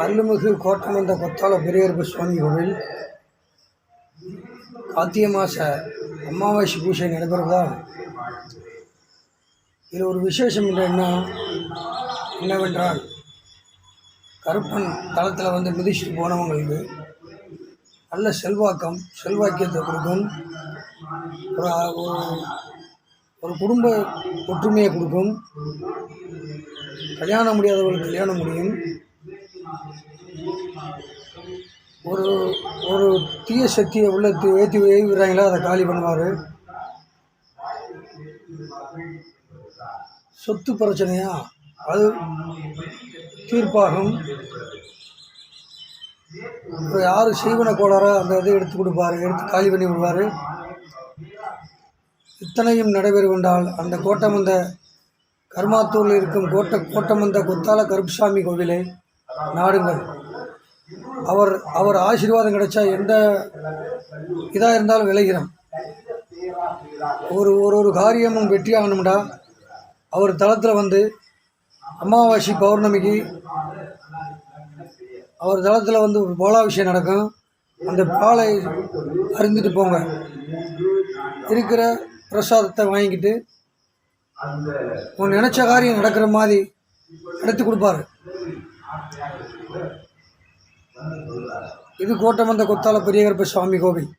அருள்மிகு கோட்டமந்த கொத்தால பெரியகருப்ப சுவாமி கோவில் கார்த்திகை மாத அமாவாசை பூஜை நடைபெறுவதால் இதில் ஒரு விசேஷம் என்னவென்றால் கருப்பன் தளத்தில் மிதிச்சுட்டு போனவங்களுக்கு நல்ல செல்வாக்கியத்தை கொடுக்கும், ஒரு குடும்ப ஒற்றுமையை கொடுக்கும், கல்யாணம் முடியாதவர்களுக்கு கல்யாணம் முடியும், ஒரு தீய சக்தியை உள்ள ஏற்றி ஏவிடுறாங்களோ அதை காலி பண்ணுவார். சொத்து பிரச்சனையா அது தீர்ப்பாகும். யார் சீவன கோளாரோ அந்த இதை எடுத்து கொடுப்பார், எடுத்து காலி பண்ணி விடுவார். இத்தனையும் நடைபெறுகின்றால் அந்த கோட்டமந்த கர்மாத்தூரில் இருக்கும் கோட்டமந்த கொத்தால கருப்பசாமி கோவிலை நாடுங்கள். அவர் ஆசீர்வாதம் கிடைச்சா எந்த இதாக இருந்தாலும் விளைகிறோம். ஒரு காரியமும் வெற்றியாகணும்டா அவர் தளத்தில் அமாவாசை பௌர்ணமிக்கு அவர் தளத்தில் பாலாபிஷேகம் நடக்கும். அந்த பாலை அருந்திட்டு போங்க, இருக்கிற பிரசாதத்தை வாங்கிக்கிட்டு உன் நினச்ச காரியம் நடக்கிற மாதிரி நடத்தி கொடுப்பாரு. இது கோட்டமந்த கொத்தால பெரியகருப்ப சுவாமி கோவில்.